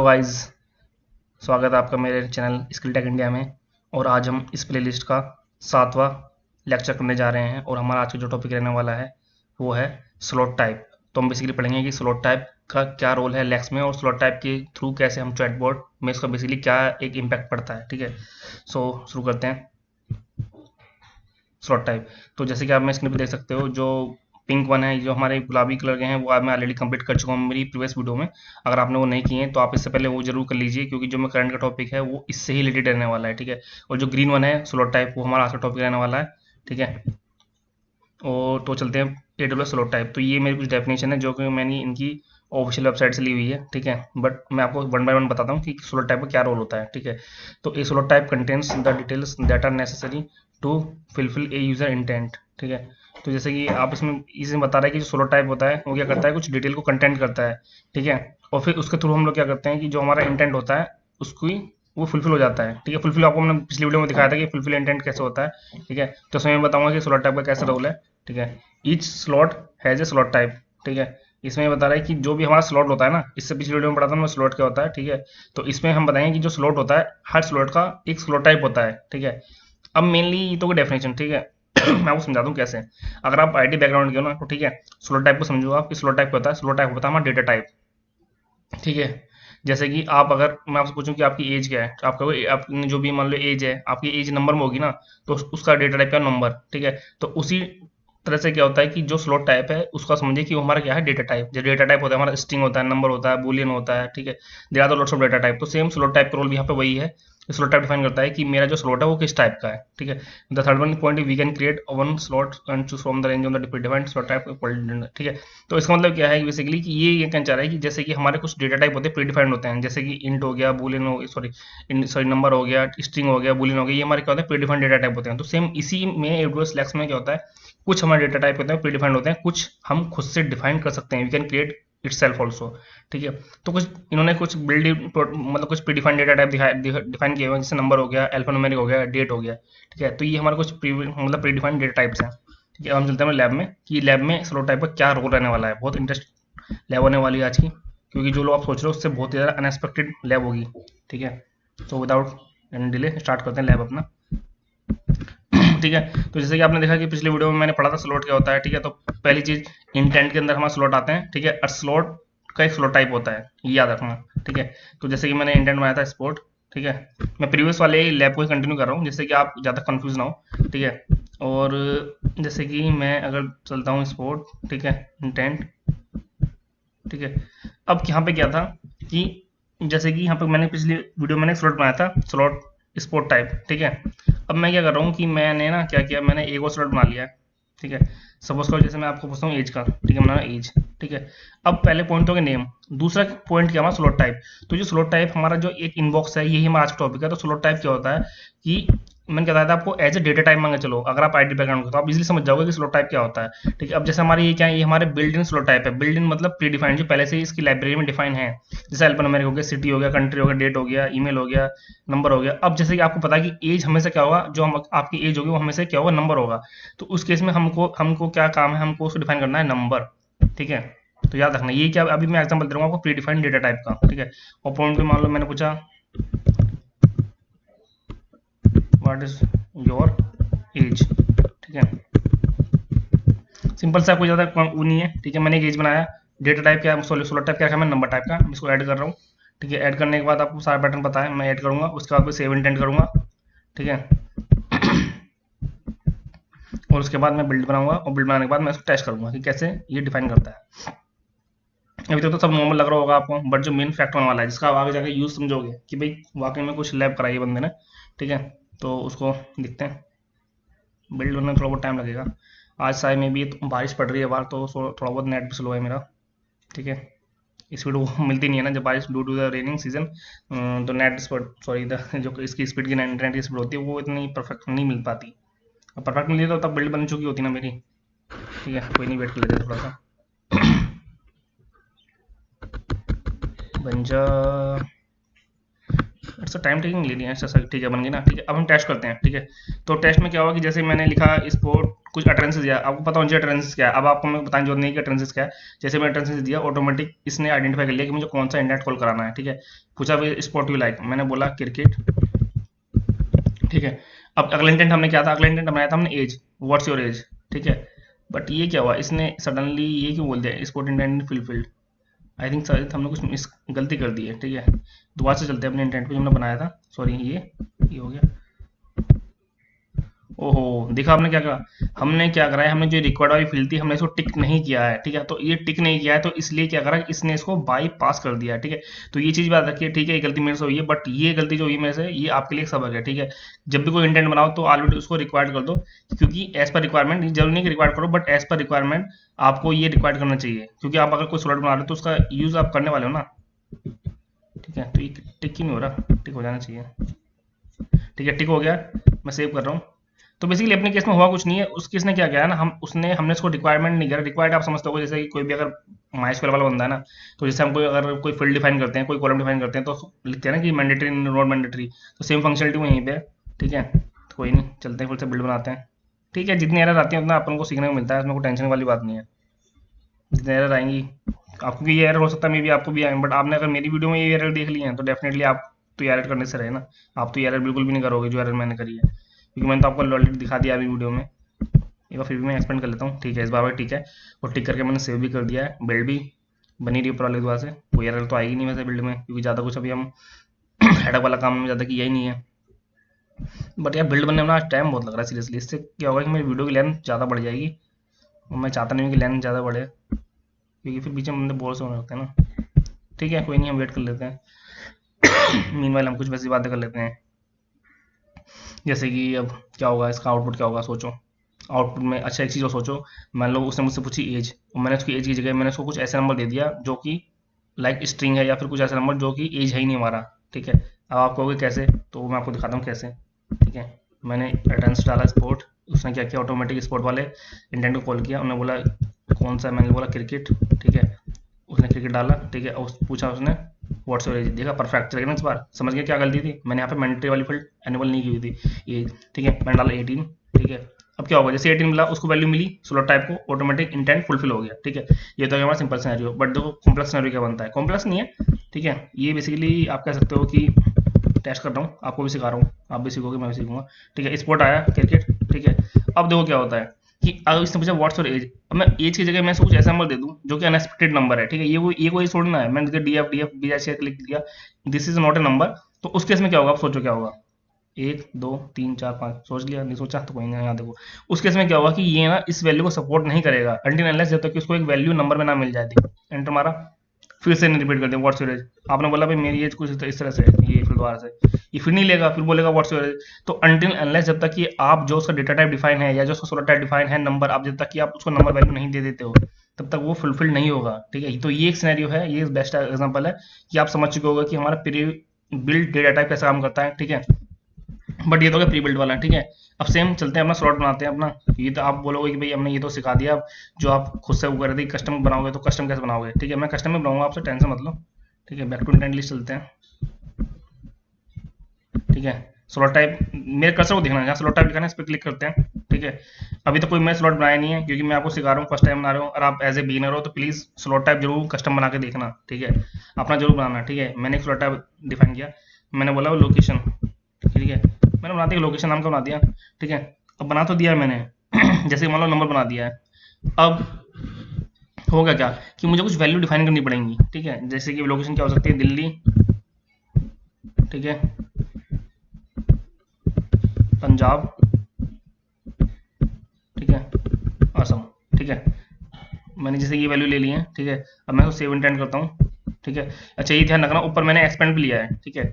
Guys, स्वागत है आपका मेरे चैनल स्किल टेक इंडिया में। और आज हम इस प्लेलिस्ट का 7वां लेक्चर करने जा रहे हैं और हमारा आज का जो टॉपिक रहने वाला है वो है स्लॉट टाइप। तो हम बेसिकली पढ़ेंगे कि स्लॉट टाइप का क्या रोल है लेक्स में और स्लॉट टाइप के थ्रू कैसे हम चैटबॉट में इसका बेसिकली क्या एक इम्पैक्ट पड़ता है। ठीक है, सो शुरू करते हैं। स्लॉट टाइप, तो जैसे कि आप मैं स्क्रीन पर देख सकते हो, जो पिंक वन है, जो हमारे गुलाबी कलर के हैं, वो मैं ऑलरेडी कंप्लीट कर चुका हूँ मेरी प्रीवियस वीडियो में। अगर आपने वो नहीं किए हैं तो आप इससे पहले वो जरूर कर लीजिए, क्योंकि जो मैं करंट का टॉपिक है वो इससे ही रिलेटेड रहने वाला है। ठीक है, और जो ग्रीन वन है स्लॉट टाइप, वो हमारा आज का टॉपिक रहने वाला है। ठीक है, और तो चलते हैं AWS स्लॉट टाइप। तो ये मेरी कुछ डेफिनेशन है जो कि मैंने इनकी ऑफिशियल वेबसाइट से ली हुई है। ठीक है, बट मैं आपको वन बाय वन बताता हूँ कि स्लॉट टाइप का क्या रोल होता है। ठीक है, तो a slot type contains the details that are necessary to fulfil a user intent. ठीक है, तो जैसे कि आप इसमें बता रहे हैं कि जो स्लॉट टाइप होता है वो क्या करता है, कुछ डिटेल को कंटेंट करता है। ठीक है, और फिर उसके थ्रू हम लोग क्या करते हैं कि जो हमारा इंटेंट होता है उसको वो फुलफिल हो जाता है। ठीक है, फुलफिल आपको हमने पिछली वीडियो में दिखाया था कि फुलफिल इंटेंट कैसे होता है। ठीक है, तो उसमें मैं बताऊंगा कि स्लॉट टाइप का कैसा रोल है। ठीक है, each slot has a slot type. ठीक है, इसमें ये बता रहा है कि जो भी हमारा स्लॉट होता है ना, इससे पिछली वीडियो में पढ़ा था मैं स्लॉट क्या होता है। ठीक है, तो इसमें हम बताएंगे कि जो स्लॉट होता है हर स्लॉट का एक स्लॉट टाइप होता है। ठीक है, अब मेनली ये तो डेफिनेशन। ठीक है, मैं आपको समझा दूं कैसे। अगर आप आईटी बैकग्राउंड के हो ना, तो ठीक है, स्लॉट टाइप को समझो आप कि स्लॉट टाइप होता है, स्लॉट टाइप होता है हमारा डेटा टाइप। ठीक है, जैसे कि आप, अगर मैं आपसे पूछूं कि आपकी एज क्या है, तो आपका आपने जो भी मान लो एज है, आपकी एज नंबर में होगी ना, तो उसका डेटा टाइप क्या नंबर। ठीक है, तो उसी तरह से क्या होता है कि जो स्लॉट टाइप है उसका समझिए कि वो हमारा क्या है, डेटा टाइप। जो डेटा टाइप होता है हमारा स्ट्रिंग होता है, नंबर होता है, बूलियन होता है। ठीक है, there are the lots of data type. तो सेम स्लॉट टाइप का रोल भी यहाँ पे वही है। स्लॉट टाइप डिफाइन करता है कि मेरा जो स्लॉट है वो किस टाइप का है। ठीक है, the third one point, we can create one slot and choose from the range of the defined slot type. ठीक है, तो इसका मतलब क्या है बेसिकली कि ये कहना चाह रहा है कि जैसे कि हमारे कुछ डेटा टाइप होते हैं, प्री डिफाइंड होते हैं, जैसे कि इंट हो गया, बूलियन हो, सॉरी नंबर हो गया, स्ट्रिंग हो गया, बूलियन हो गया, ये हमारे क्या होते हैं, प्री डिफाइंड डेटा टाइप होते हैं। तो सेम इसी में AWS Lex में क्या होता है, कुछ हमारे डेटा टाइप होते हैं प्री डिफाइंड होते हैं, कुछ हम खुद से डिफाइन कर सकते हैं, we can create it self also. ठीक है, तो कुछ इन्होंने कुछ बिल्ड मतलब कुछ predefined data type define किए हुए हैं, जैसे नंबर हो गया, अल्फान्यूमेरिक हो गया, डेट हो गया। ठीक है, तो ये हमारे कुछ मतलब प्री डिफाइंड डेटा टाइप्स हैं। ठीक है, अब हम चलते हैं लैब में कि लैब में स्लॉट टाइप का क्या रोल रहने वाला है। बहुत इंटरेस्ट लैब होने वाली है आज की, क्योंकि जो लोग आप सोच रहे हो उससे बहुत ज़्यादा अनएक्सपेक्टेड लैब होगी। ठीक है, तो विदाउट एनी डिले स्टार्ट करते हैं लैब अपना। ठीक है, तो जैसे कि आपने देखा कि पिछली वीडियो में मैंने पढ़ा था स्लॉट क्या होता है। ठीक है, तो पहली चीज, इंटेंट के अंदर हमारे स्लॉट आते हैं। ठीक है, और स्लॉट का एक स्लॉट टाइप होता है, ये याद रखना। ठीक है, तो जैसे कि मैंने इंटेंट बनाया था स्पोर्ट। ठीक है, मैं प्रीवियस वाले लैब को ही कंटिन्यू कर रहा हूँ, जिससे कि आप ज़्यादा कंफ्यूज ना हो। ठीक है, और जैसे कि मैं अगर चलता हूँ स्पोर्ट, ठीक है, इंटेंट। ठीक है, अब यहाँ पे क्या था कि जैसे कि यहाँ पे मैंने पिछली वीडियो में स्लॉट बनाया था, स्लॉट स्पोर्ट टाइप। ठीक है, अब मैं क्या कर रहा हूँ कि मैंने ना क्या किया, मैंने एक और स्लॉट बना लिया है। ठीक है, सपोज करो जैसे मैं आपको पूछता हूँ एज का। ठीक है, बनाना एज। ठीक है, अब पहले पॉइंट हो गया नेम, दूसरा पॉइंट क्या हमारा स्लॉट टाइप। तो जो स्लॉट टाइप हमारा जो एक इनबॉक्स है, यही हमारा आज का टॉपिक है। तो स्लॉट टाइप क्या होता है कि मैंने क्या बताया था आपको, एज ए डेटा टाइप मांगे चलो, अगर आप आईटी बैकग्राउंड को, तो आप इजीली समझ जाओगे कि स्लॉट टाइप क्या होता है। ठीक है, अब जैसे हमारे ये क्या है, ये हमारे बिल्ड इन स्लॉट टाइप है। बिल्ड इन मतलब प्री डिफाइंड, जो पहले से ही इसकी लाइब्रेरी में डिफाइन है। जैसे अल्फान्यूमेरिक हो गया, सिटी हो गया, कंट्री हो गया, डेट हो गया, ईमेल हो गया, नंबर हो गया। अब जैसे कि आपको पता है कि एज हमेशा क्या होगा, जो हम आपकी एज होगी वो हमेशा क्या होगा, नंबर होगा। तो उस केस में हमको हमको क्या काम है, हमको उसको डिफाइन करना है नंबर। ठीक है, तो याद रखना ये क्या, अभी मैं एग्जांपल दे रहा हूँ आपको प्री डिफाइंड डेटा टाइप का। ठीक है, और पॉइंट पे मान लो मैंने पूछा व्हाट इज योर एज। ठीक है, सिंपल सा, कोई ज़्यादा वो नहीं है। ठीक है, मैंने एक एज बनाया, डेटा टाइप क्या है, सॉरी स्लॉट टाइप क्या है, मैं नंबर टाइप का, मैं इसको ऐड कर रहा हूँ। ठीक है, ऐड करने के बाद आपको सारा पैटर्न पता है, मैं ऐड करूँगा, उसके बाद मैं सेव इंटेंट करूँगा। ठीक है, और उसके बाद मैं बिल्ड बनाऊंगा, और बिल्ड बनाने के बाद मैं इसको टेस्ट करूँगा कि कैसे ये डिफाइन करता है। अभी तक तो सब नॉर्मल लग रहा होगा आपको, बट जो मेन फैक्ट होने वाला है, जिसका आप आगे जाकर यूज समझोगे कि भाई वाकई में कुछ लैब कराई है बंदे ने। ठीक है, तो उसको दिखते हैं। बिल्ड होने में थोड़ा बहुत टाइम लगेगा। आज शायद में भी बारिश पड़ रही है बाहर, तो थोड़ा बहुत नेट भी स्लो है मेरा। ठीक है, स्पीड वो मिलती नहीं है ना जब बारिश, due to the raining season. तो नेट स्पीड, सॉरी द जो इसकी स्पीड की इंटरनेट की स्पीड होती है वो इतनी परफेक्ट नहीं मिल पाती। अब परफेक्ट मिली तो तब बिल्ड बन चुकी होती ना मेरी। ठीक है, कोई नहीं, वेट कर लेते हैं थोड़ा सा। बन जा, इट्स टाइम टेकिंग ले लिया अच्छा, ठीक है बन गई ना। ठीक है, अब हम टेस्ट करते हैं। ठीक है, तो टेस्ट में क्या होगा कि जैसे मैंने लिखा स्पोर्ट कुछ अटेंडेंस दिया, आपको पता होना चाहिए अटेंडेंस क्या है। अब आपको मैं बताने जरूरत नहीं कि अटेंडेंस क्या है। जैसे मैंने अटेंडेंस दिया, ऑटोमेटिक इसने आइडेंटिफाई कर लिया कि मुझे कौन सा इंटरनेट कॉल कराना है। ठीक है, पूछा भाई स्पोर्ट यू लाइक, मैंने बोला क्रिकेट। ठीक है, अब अगला इंटेंट हमने क्या था, अगला इंटेंट बनाया था हमने एज, व्हाट्स योर एज। ठीक है, बट ये क्या हुआ, इसने सडनली ये क्यों बोल दिया sport intent fulfilled. I think शायद हमने कुछ मिस गलती कर दी है। ठीक है, दोबारा से चलते हैं अपने इंटेंट पे जो हमने बनाया था। सॉरी, ये हो गया। ओहो, देखा आपने क्या करा, हमने क्या करा है, हमने जो रिक्वायर्ड वाली फील्ड थी हमने इसको टिक नहीं किया है। ठीक है, तो ये टिक नहीं किया है तो इसलिए क्या करा, इसने इसको बाई पास कर दिया है। ठीक है, तो ये चीज़ बात रखिए। ठीक है, ये गलती मेरे से हुई है, बट ये गलती जो हुई मेरे से, ये आपके लिए एक सबक है। ठीक है, जब भी कोई इंटेंट बनाओ तो ऑलरेडी उसको रिक्वायर्ड कर दो, क्योंकि एज पर रिक्वायरमेंट, जरूरी नहीं कि रिक्वायर्ड करो, बट एज पर रिक्वायरमेंट आपको ये रिक्वायर्ड करना चाहिए, क्योंकि आप अगर कोई स्लॉट बना रहे हो तो उसका यूज़ आप करने वाले हो ना। ठीक है, तो ये टिक ही नहीं हो रहा, टिक हो जाना चाहिए। ठीक है, टिक हो गया, मैं सेव कर रहा हूँ। तो बेसिकली अपने केस में हुआ कुछ नहीं है, उस केस ने क्या किया है ना, हमने इसको रिक्वायरमेंट नहीं किया। रिक्वायर्ड आप समझते हो, जैसे कि कोई भी अगर माइस्क्वेल वाला बंदा है ना, तो जैसे हम कोई अगर कोई फील्ड डिफाइन करते हैं, कोई कॉलम डिफाइन करते हैं, तो लिखते हैं ना कि मैंडेटरी नॉट मैंडेटरी, तो सेम फंक्शनलिटी वहीं पे है। ठीक है, तो कोई नहीं, चलते हैं फिर से बिल्ड बनाते हैं। ठीक है, जितनी एरर आती है उतना अपन को सीखने को मिलता है, उसमें कोई टेंशन वाली बात नहीं है। जितनी एरर आएंगी, आपको भी ये एरर हो सकता है, मे बी आपको भी आए, बट आपने अगर मेरी वीडियो में ये एरर देख ली है तो डेफिनेटली आप तो ये एरर करने से रहे ना। आप तो ये एरर बिल्कुल भी नहीं करोगे जो एरर मैंने करी है, क्योंकि मैंने तो आपको ऑलरेडी दिखा दिया अभी वीडियो में। एक बार फिर भी मैं एक्सपेंड कर लेता हूँ। ठीक है, इस बार भी ठीक है, और टिक करके मैंने सेव भी कर दिया है, बिल्ड भी बनी रही ऊपर वाले दोबारा से, कोई एरर तो आएगी नहीं वैसे बिल्ड में, क्योंकि ज़्यादा कुछ अभी हम हेडअप वाला काम में ज़्यादा किया ही नहीं है। बट यार बिल्ड बनने में ना टाइम बहुत लग रहा है सीरियसली, इससे क्या होगा कि मेरी वीडियो की लेंथ ज़्यादा बढ़ जाएगी, और मैं चाहता नहीं हूँ कि लेंथ ज़्यादा बढ़े, क्योंकि फिर बीच में बंदे बोर से होने लगते हैं ना। ठीक है, कोई नहीं, हम वेट कर लेते हैं। मीनवाइल हम कुछ वैसी बातें कर लेते हैं, जैसे कि अब क्या होगा, इसका आउटपुट क्या होगा, सोचो। आउटपुट में अच्छा एक चीज़ और सोचो, मान लो उसने मुझसे पूछी एज, और मैंने उसकी एज की जगह मैंने उसको कुछ ऐसा नंबर दे दिया जो कि लाइक स्ट्रिंग है, या फिर कुछ ऐसा नंबर जो कि एज है ही नहीं हमारा। ठीक है, अब आप कहोगे कैसे, तो मैं आपको दिखाता हूँ कैसे। ठीक है, मैंने अटेंस डाला स्पोर्ट, उसने क्या किया, ऑटोमेटिक स्पोर्ट वाले इंटेंट को कॉल किया, उन्होंने बोला कौन सा, मैंने बोला क्रिकेट। ठीक है, उसने क्रिकेट डाला। ठीक है, और पूछा उसने व्हाट्स योर एज, देखा परफेक्ट चलेगा ना। इस बार समझ गया क्या गलती थी, मैंने यहाँ पे मैंडेटरी वाली फील्ड एनेबल नहीं की हुई थी एज। ठीक है, मैंने डाला 18। ठीक है, अब क्या होगा, जैसे 18 मिला उसको वैल्यू मिली, स्लॉट टाइप को ऑटोमेटिक इंटेंट फुलफिल हो गया। ठीक है, ये तो हमारा सिंपल सिनेरियो, बट देखो कॉम्प्लेक्स सिनेरियो क्या बनता है, कॉम्प्लेक्स नहीं है। ठीक है, ये बेसिकली आप कह सकते हो कि टेस्ट कर रहा हूँ, आपको भी सिखा रहा हूँ, आप भी सीखोगे मैं भी सीखूंगा। ठीक है, स्पोर्ट आया क्रिकेट। ठीक है, अब देखो क्या होता है कि अगर इसने पूछा व्हाट्स योर एज, अब मैं एज की जगह मैं इसको कुछ ऐसा नंबर दे दूं जो कि अनएक्सपेक्टेड नंबर है। ठीक है, ये कोई छोड़ना है, मैंने डी एफ बी ऐसे लिख दिया, this is not a number. तो उस केस में क्या होगा, आप सोचो क्या होगा, एक दो तीन चार पाँच, सोच लिया, नहीं सोचा तो कोई नहीं, यहाँ देखो। उस केस में क्या होगा कि ये ना इस वैल्यू को सपोर्ट नहीं करेगा अनटिल अनलेस जब तक कि उसको एक वैल्यू नंबर में ना मिल जाए। एंटर मारा, फिर से नहीं रिपीट कर दिया व्हाट्स योर एज, आपने बोला भाई मेरी एज कुछ इस तरह से है, ये फिर दोबारा से ये फिर नहीं लेगा, फिर बोलेगा व्हाट्स योर एज। तो अनटिल अनलेस जब तक कि आप जो उसका डेटा टाइप डिफाइन है या जो उसका सोलर टाइप डिफाइन है नंबर, आप जब तक कि आप उसको नंबर वैल्यू नहीं दे देते हो तब तक वो फुलफिल नहीं होगा। ठीक है, तो ये एक सिनेरियो है, ये बेस्ट एग्जांपल है कि आप समझ चुके होगा कि हमारा प्री बिल्ड डेटा टाइप कैसा काम करता है। ठीक है, बट ये तो प्री बिल्ड वाला है। ठीक है, अब सेम चलते हैं अपना स्लॉट बनाते हैं अपना। ये तो आप बोलोगे कि भाई हमने ये तो सिखा दिया, अब जो आप खुद से वो कर रहे थे कस्टम बनाओगे, तो कस्टम कैसे बनाओगे। ठीक है, मैं कस्टम में बनाऊंगा, आपसे टेंशन मतलब। ठीक है, बैक टू इंटेंट लिस्ट चलते हैं। ठीक है, स्लॉट टाइप मेरे कर्सर को देखना है, जहाँ स्लॉट टाइप लिखा है इस पर क्लिक करते हैं। ठीक है, अभी तो कोई मैं स्लॉट बनाया नहीं है, क्योंकि मैं आपको सिखा रहा हूँ, फर्स्ट टाइम बना रहा हूँ, और आप एज ए बिगिनर हो तो प्लीज़ स्लॉट टाइप जरूर कस्टम बना के देखना। ठीक है, अपना जरूर बनाना। ठीक है, मैंने एक स्लॉट टाइप डिफाइन किया, मैंने बोला लोकेशन। ठीक है, मैंने बना दिया लोकेशन नाम का बना दिया। ठीक है, अब बना तो दिया है मैंने जैसे मान लो नंबर बना दिया है। अब होगा क्या कि मुझे कुछ वैल्यू डिफाइन करनी पड़ेंगी। ठीक है, जैसे कि लोकेशन क्या हो सकती है, दिल्ली। ठीक है, पंजाब। ठीक है, असम। ठीक है, मैंने जैसे ये वैल्यू ले ली है। ठीक है, अब मैं उसको सेव इंटेंट करता हूँ। ठीक है, अच्छा ये ध्यान रखना, ऊपर मैंने एक्सपेंड भी लिया है। ठीक है,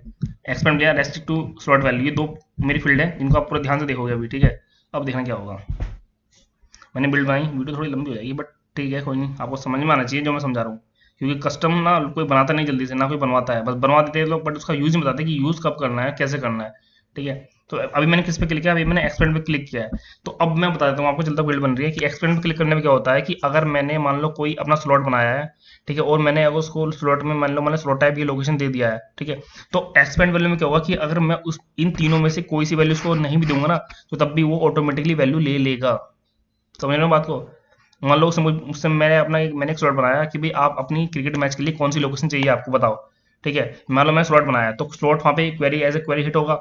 एक्सपेंड लिया, रेस्ट्रिक्ट टू स्लॉट वैल्यू, ये दो मेरी फील्ड है जिनको आप पूरा ध्यान से देखोगे अभी। ठीक है, अब देखना क्या होगा, मैंने बिल्ड बनाई, वीडियो थोड़ी लंबी हो जाएगी बट ठीक है कोई नहीं, आपको समझ में आना चाहिए जो मैं समझा रहा हूँ, क्योंकि कस्टम ना कोई बनाता नहीं जल्दी से, ना कोई बनवाता है, बस बनवा देते हैं लोग, बट उसका यूज़ नहीं बताते कि यूज़ कब करना है, कैसे करना है। ठीक है, तो अभी मैंने किस पे क्लिक किया, अभी मैंने एक्सपेंड पे क्लिक किया है। तो अब मैं बता देता हूँ आपको, चलता बिल्ड बन रही है कि एक्सपेंड पे क्लिक करने में क्या होता है कि अगर मैंने मान लो कोई अपना स्लॉट बनाया है, ठीक है, और मैंने अगर उसको स्लॉट में मान लो मैंने स्लॉट टाइप की लोकेशन दे दिया है, ठीक है, तो एक्सपेंड वैल्यू में क्या होगा कि अगर मैं उस इन तीनों में से कोई सी वैल्यू उसको नहीं भी दूंगा ना, तो तब भी वो ऑटोमेटिकली वैल्यू ले लेगा। समझ रहे हो बात को? मान लो उससे मैंने एक स्लॉट बनाया कि भाई आप अपनी क्रिकेट मैच के लिए कौन सी लोकेशन चाहिए आपको बताओ, ठीक है। मान लो मैंने स्लॉट बनाया तो स्लॉट वहाँ पे query as a query hit होगा,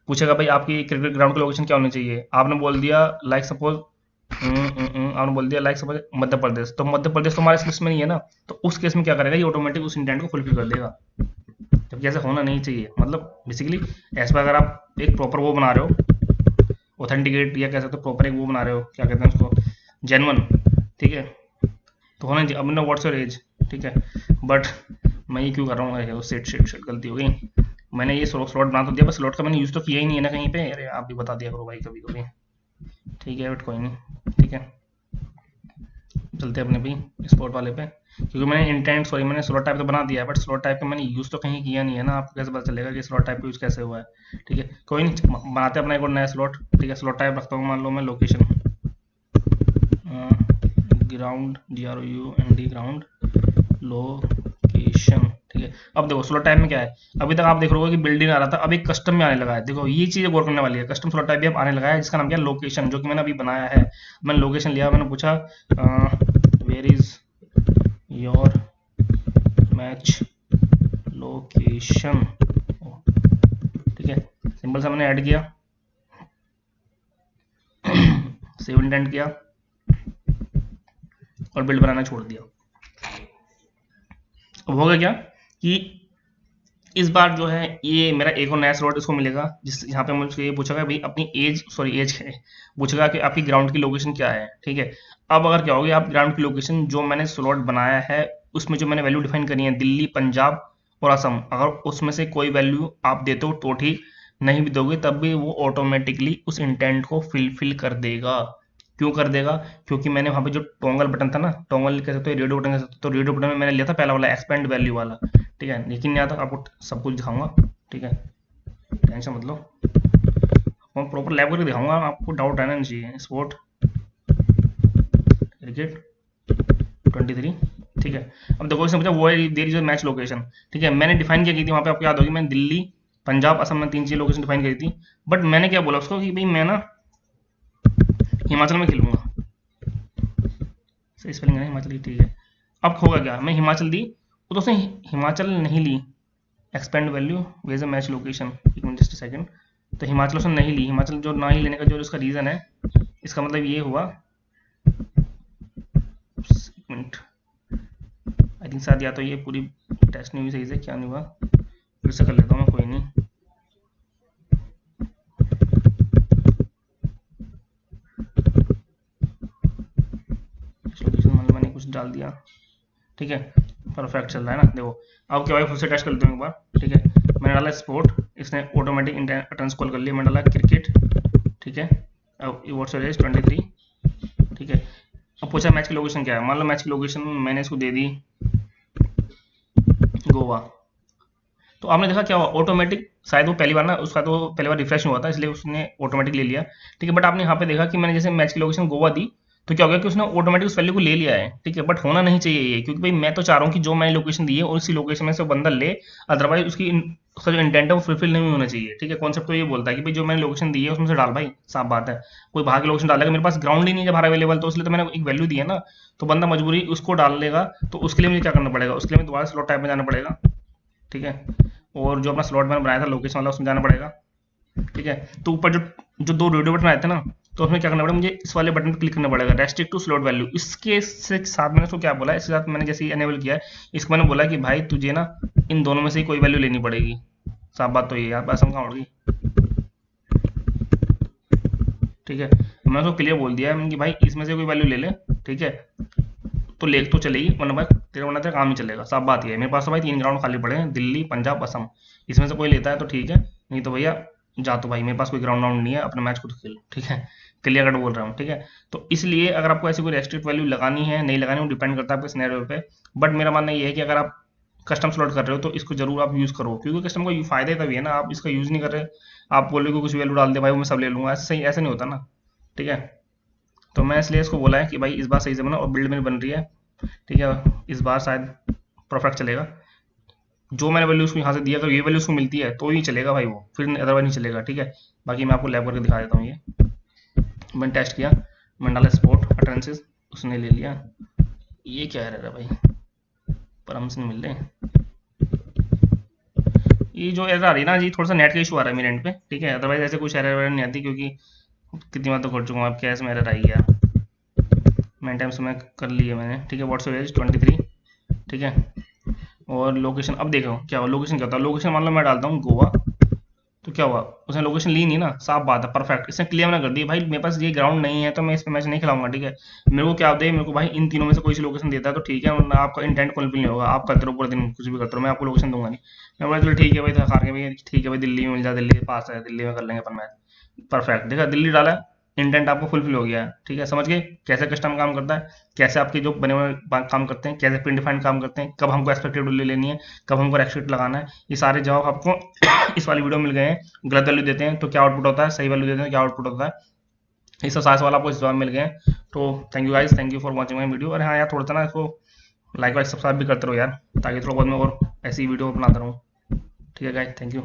पूछेगा भाई आपकी क्रिकेट ग्राउंड की लोकेशन क्या होनी चाहिए। आपने बोल दिया लाइक सपोज आपने बोल दिया लाइक सपोज मध्य प्रदेश, तो मध्य प्रदेश तो हमारे इस लिस्ट में नहीं है ना, तो उस केस में क्या करेगा, ये ऑटोमेटिक उस इंटेंट को फुलफिल कर देगा, जबकि ऐसा होना नहीं चाहिए। मतलब बेसिकली ऐसा अगर आप एक प्रॉपर वो बना रहे हो, ऑथेंटिकेट या कह सकते हो प्रॉपर एक वो बना रहे हो, क्या कहते हैं उसको, जेनवन, ठीक है, तो होना चाहिए। अब ना व्हाट्स योर एज, ठीक है, बट मैं ये क्यों कर रहा हूँ, सेट सेट सेट गलती हो गई। मैंने ये स्लॉट बना तो दिया, बस स्लॉट का मैंने यूज़ तो किया ही नहीं है ना कहीं पे। अरे आप भी बता दिया करो भाई कभी कभी, ठीक है, बट कोई नहीं, ठीक है। चलते अपने भी स्पॉट वाले पे, क्योंकि मैंने इंटेंट सॉरी मैंने स्लॉट टाइप तो बना दिया है, बट स्लॉट टाइप का मैंने यूज़ तो कहीं किया नहीं है ना। आपको कैसे पता चलेगा कि स्लॉट टाइप का यूज़ कैसे हुआ है, ठीक है, कोई नहीं, बनाते अपना एक और नया स्लॉट, ठीक है। स्लॉट टाइप रखता हूँ मान लो मैं location, ground, GROUND ground location, ठीक है। अब देखो स्लॉट टाइप में क्या है, अभी तक आप देख रहे हो कि बिल्डिंग आ रहा था, अब एक कस्टम में आने लगा है। देखो ये चीज़ गौर करने वाली है, कस्टम स्लॉट टाइप भी अब आने लगा है, जिसका नाम क्या है, लोकेशन, जो कि मैंने अभी बनाया है। मैंने लोकेशन लिया, मैंने पूछा where is your match location, ठीक है, सिंपल सा मैंने ऐड किया, सेव इंटेंट किया और बिल्ड बनाना छोड़ दिया। अब होगा क्या कि इस बार जो है ये मेरा एक और नया स्लॉट इसको मिलेगा, जिस यहाँ पे मुझे ये पूछेगा भाई अपनी एज है, पूछेगा कि आपकी ग्राउंड की लोकेशन क्या है, ठीक है। अब अगर क्या होगी, आप ग्राउंड की लोकेशन जो मैंने स्लॉट बनाया है उसमें जो मैंने वैल्यू डिफाइन करी है दिल्ली, पंजाब और असम, अगर उसमें से कोई वैल्यू आप देते हो तो ठीक, नहीं भी दोगे तब भी वो ऑटोमेटिकली उस इंटेंट को फिल कर देगा। क्यों कर देगा? क्योंकि मैंने वहाँ पे जो टोंगल बटन था ना, टोंगल कह सकते हो, रेडियो बटन कह सकते हो, तो रेडियो बटन में मैंने लिया था पहला वाला एक्सपेंड वैल्यू वाला, ठीक है। लेकिन नहीं आता, आपको सब कुछ दिखाऊंगा, ठीक है, टेंशन मत लो, मैं प्रॉपर लैब करके दिखाऊंगा, आपको डाउट रहना नहीं चाहिए। स्पोर्ट क्रिकेट 23, ठीक है। अब देखो इसने पूछा वो देर इज मैच लोकेशन, ठीक है, मैंने डिफाइन क्या की थी वहाँ पे, आपको याद होगी, मैंने दिल्ली, पंजाब, असम में 3 चीज़ लोकेशन डिफाइन करी थी। बट मैंने क्या बोला उसको कि भाई मैं ना हिमाचल में खेलूंगा, सही स्पेलिंग है हिमाचल की, ठीक है। अब होगा क्या, मैं हिमाचल दी, तो उसने हिमाचल नहीं ली, expand value was a match location, एक मिनट जस्ट सेकंड। तो हिमाचल उसने नहीं ली, हिमाचल जो ना ही लेने का जो उसका रीज़न है, इसका मतलब ये हुआ, एक मिनट, आई थिंक शायद या तो ये पूरी टेस्ट नहीं हुई सही से, क्या नहीं हुआ, फिर से कर लेता हूँ मैं, कोई नहीं। लोकेशन मतलब मैंने कुछ डाल दिया, ठीक है, परफेक्ट चल रहा है ना। देखो अब क्या भाई फिर से टेस्ट कर लेते हैं एक बार, ठीक है। मैंने डाला स्पोर्ट, इसने ऑटोमेटिक अटेंस कॉल कर लिया, मैंने डाला क्रिकेट, ठीक है। अब व्हाट्स योर एज 23, ठीक है। अब पूछा मैच की लोकेशन क्या है, मान लो मैच की लोकेशन मैंने इसको दे दी गोवा, तो आपने देखा क्या हुआ, ऑटोमेटिक, शायद वो पहली बार ना उसका तो पहली बार रिफ्रेश हुआ था इसलिए उसने ऑटोमेटिक ले लिया, ठीक है। बट आपने यहाँ पे देखा कि मैंने जैसे मैच की लोकेशन गोवा दी, तो क्या हो गया कि उसने ऑटोमेटिक उस वैल्यू को ले लिया है, ठीक है। बट होना नहीं चाहिए ये, क्योंकि भाई मैं तो चाह रहा हूँ कि जो मैंने लोकेशन दी है उसी लोकेशन में से बंदा ले, अदरवाइज उसका जो इंटेंट है वो फुलफिल नहीं होना चाहिए, ठीक है। कॉन्सेप्ट तो ये बोलता है कि भाई जो मैंने लोकेशन दी है उसमें से डाल भाई, साफ बात है। कोई बाहर की लोकेशन डालेगा, मेरे पास ग्राउंड ही नहीं है बाहर अवेलेबल, तो इसलिए तो मैंने एक वैल्यू दी है ना, तो बंदा मजबूरी उसको डाल लेगा। तो उसके लिए मुझे क्या करना पड़ेगा, उसके लिए मुझे दोबारा स्लॉट टाइप में जाना पड़ेगा, ठीक है। और जो अपना स्लॉट मैंने बनाया था लोकेशन वाला उसमें जाना पड़ेगा, ठीक है। तो ऊपर जो जो दो रेडियो बटन आए थे ना, तो उसमें क्या करना पड़ेगा, मुझे इस वाले बटन पर क्लिक करना पड़ेगा, रेस्ट्रिक्ट टू स्लॉट वैल्यू। इसके साथ मैंने उसको क्या बोला, इसके साथ मैंने जैसे ही एनेबल किया है, इसको मैंने बोला कि भाई तुझे ना इन दोनों में से ही कोई वैल्यू लेनी पड़ेगी। साफ बात तो ये यार, बात समझा होगी, ठीक है। मैंने उसको क्लियर बोल दिया है कि भाई इसमें से कोई वैल्यू ले ले, ठीक है, तो लेख तो चलेगी, वरना भाई वरना तेरा काम ही चलेगा। साफ बात ये है, मेरे पास तो भाई 3 ग्राउंड खाली पड़े हैं, दिल्ली, पंजाब, असम, इसमें से कोई लेता है तो ठीक है, नहीं तो भैया जा, तो भाई मेरे पास कोई ग्राउंड वाउंड नहीं है, अपना मैच खुद खेल, ठीक है। क्लियर कट बोल रहा हूँ, ठीक है। तो इसलिए अगर आपको ऐसी कोई रेस्ट्रिक्ट वैल्यू लगानी है नहीं लगानी, वो डिपेंड करता है आपके सिनेरियो पे। बट मेरा मानना ये है कि अगर आप कस्टम स्लॉट कर रहे हो तो इसको जरूर आप यूज़ करो, क्योंकि कस्टम का फायदा ही तभी है ना, आप इसका यूज़ नहीं कर रहे, आप बोल रहे हो कुछ वैल्यू डाल दे भाई वो मैं सब ले लूँगा, ऐसे सही ऐसे नहीं होता ना, ठीक है। तो मैं इसलिए इसको बोला है कि भाई इस बार सही से बना, और बिल्ड मेरी बन रही है, ठीक है, इस बार शायद परफेक्ट चलेगा। जो मैंने वैल्यू उसको यहाँ से दिया, अगर ये वैल्यू उसको मिलती है तो ही चलेगा भाई वो, फिर अदरवाइज नहीं चलेगा, ठीक है। बाकी मैं आपको लैब करके दिखा देता हूँ। ये मैंने टेस्ट किया, मैंने डाला स्पोर्ट अटेंडेंसेस, उसने ले लिया। ये क्या है भाई, पर हमसे नहीं मिल रहे। ये जो एरर आ रही है ना जी, थोड़ा सा नेट का इशू आ रहा है मेरे एंड पे, ठीक है, अदरवाइज ऐसे कुछ एरर वगैरह नहीं आती, क्योंकि कितनी बार तो कर चुका हूँ, अब क्या इसमें एरर आई यार। मैन टाइम से मैं कर ली है मैंने, ठीक है। व्हाट्सएप एज 23, ठीक है। और लोकेशन अब देखो क्या हुआ, लोकेशन क्या होता है, लोकेशन मान लो मैं डालता हूँ गोवा, तो क्या हुआ, उसने लोकेशन ली नहीं ना, साफ बात है, परफेक्ट, इसने क्लियर मना कर दी भाई मेरे पास ये ग्राउंड नहीं है तो मैं इस पे मैच नहीं खिलाऊंगा, ठीक है। मेरे को क्या दे, मेरे को भाई इन तीनों में से कोई सी लोकेशन देता है तो ठीक है, वरना आपका इंटेंट फुलफिल नहीं होगा, आप करते रहो पूरे दिन कुछ भी करते रहो, मैं आपको लोकेशन दूंगा नहीं। मैं बोला चलो ठीक है भाई, थका के भाई, ठीक है भाई, दिल्ली में मिल जाए, दिल्ली के पास है, दिल्ली में कर लेंगे अपन मैच, परफेक्ट, देखा दिल्ली डाला, इंटेंट आपको फुलफिल हो गया है, ठीक है। समझ गए कैसे कस्टम काम करता है, कैसे आपके जो बने हुए काम करते हैं, कैसे प्री डिफाइंड काम करते हैं, कब हमको एक्सपेक्टेड वैल्यू लेनी है, कब हमको रेस्ट्रिक्ट लगाना है, ये सारे जवाब आपको इस वाली वीडियो में मिल गए हैं। गलत वैल्यू देते हैं तो क्या आउटपुट होता है, सही वैल्यू देते हैं तो क्या आउटपुट होता है, ये सब सारे सवाल आपको इस जवाब मिल गए हैं। तो thank you guys, thank you for watching my video. और हाँ यार, थोड़ा सा ना इसको लाइक वाइक सब्सक्राइब भी करते रहो यार, ताकि थोड़ा बहुत मैं और ऐसी वीडियो बनाता रहूँ, ठीक है गाइस, थैंक यू।